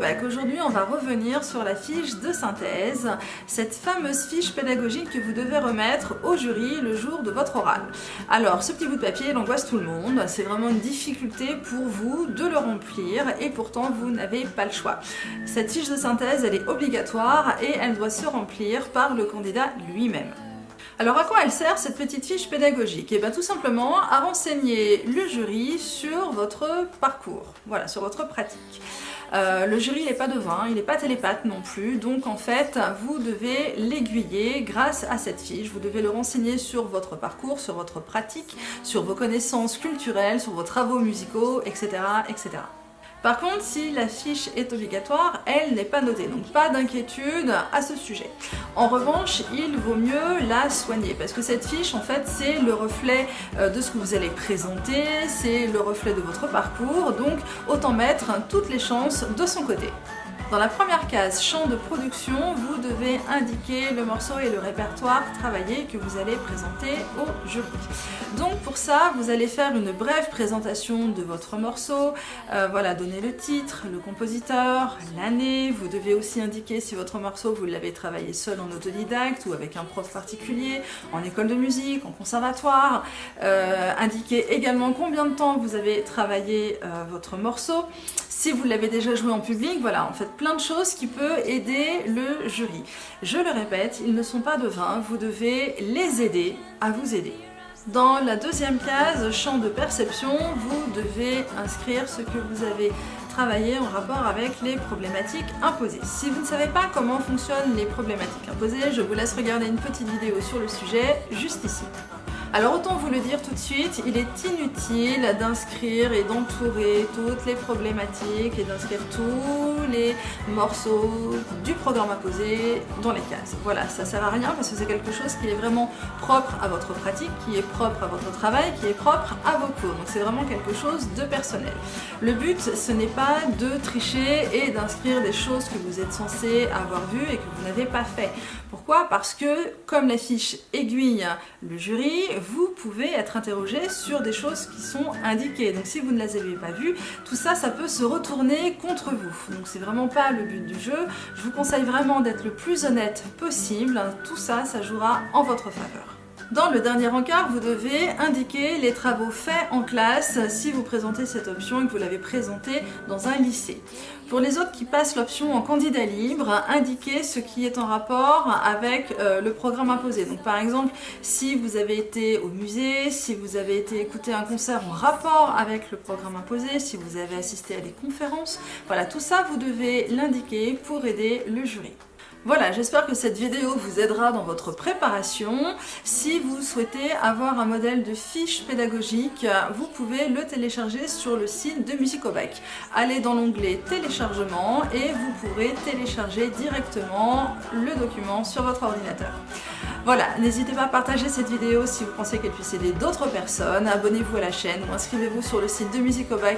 Musicobac. Aujourd'hui, on va revenir sur la fiche de synthèse, cette fameuse fiche pédagogique que vous devez remettre au jury le jour de votre oral. Alors, ce petit bout de papier, il angoisse tout le monde. C'est vraiment une difficulté pour vous de le remplir et pourtant, vous n'avez pas le choix. Cette fiche de synthèse, elle est obligatoire et elle doit se remplir par le candidat lui-même. Alors à quoi elle sert cette petite fiche pédagogique? Et bien tout simplement à renseigner le jury sur votre parcours, voilà, sur votre pratique. Le jury n'est pas devin, il n'est pas télépathe non plus, donc en fait vous devez l'aiguiller grâce à cette fiche, vous devez le renseigner sur votre parcours, sur votre pratique, sur vos connaissances culturelles, sur vos travaux musicaux, etc. etc. Par contre, si la fiche est obligatoire, elle n'est pas notée, donc pas d'inquiétude à ce sujet. En revanche, il vaut mieux la soigner, parce que cette fiche, en fait, c'est le reflet de ce que vous allez présenter, c'est le reflet de votre parcours, donc autant mettre toutes les chances de son côté. Dans la première case, champ de production, vous devez indiquer le morceau et le répertoire travaillé que vous allez présenter au jury. Donc pour ça, vous allez faire une brève présentation de votre morceau, voilà, donner le titre, le compositeur, l'année. Vous devez aussi indiquer si votre morceau, vous l'avez travaillé seul en autodidacte ou avec un prof particulier, en école de musique, en conservatoire. Indiquer également combien de temps vous avez travaillé votre morceau. Si vous l'avez déjà joué en public, voilà, en fait plein de choses qui peuvent aider le jury. Je le répète, ils ne sont pas devins, vous devez les aider à vous aider. Dans la deuxième case, champ de perception, vous devez inscrire ce que vous avez travaillé en rapport avec les problématiques imposées. Si vous ne savez pas comment fonctionnent les problématiques imposées, je vous laisse regarder une petite vidéo sur le sujet, juste ici. Alors autant vous le dire tout de suite, il est inutile d'inscrire et d'entourer toutes les problématiques et d'inscrire tous les morceaux du programme imposé dans les cases. Voilà, ça sert à rien parce que c'est quelque chose qui est vraiment propre à votre pratique, qui est propre à votre travail, qui est propre à vos cours. Donc c'est vraiment quelque chose de personnel. Le but, ce n'est pas de tricher et d'inscrire des choses que vous êtes censé avoir vues et que vous n'avez pas fait. Pourquoi? Parce que comme la fiche aiguille le jury, vous pouvez être interrogé sur des choses qui sont indiquées. Donc si vous ne les avez pas vues, tout ça, ça peut se retourner contre vous. Donc c'est vraiment pas le but du jeu. Je vous conseille vraiment d'être le plus honnête possible. Tout ça, ça jouera en votre faveur. Dans le dernier encart, vous devez indiquer les travaux faits en classe si vous présentez cette option et que vous l'avez présentée dans un lycée. Pour les autres qui passent l'option en candidat libre, indiquez ce qui est en rapport avec le programme imposé. Donc par exemple, si vous avez été au musée, si vous avez été écouter un concert en rapport avec le programme imposé, si vous avez assisté à des conférences, voilà, tout ça vous devez l'indiquer pour aider le jury. Voilà, j'espère que cette vidéo vous aidera dans votre préparation. Si vous souhaitez avoir un modèle de fiche pédagogique, vous pouvez le télécharger sur le site de Musicobac. Allez dans l'onglet téléchargement et vous pourrez télécharger directement le document sur votre ordinateur. Voilà, n'hésitez pas à partager cette vidéo si vous pensez qu'elle puisse aider d'autres personnes. Abonnez-vous à la chaîne ou inscrivez-vous sur le site de Musicobac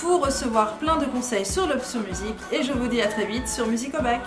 pour recevoir plein de conseils sur l'option musique. Et je vous dis à très vite sur Musicobac.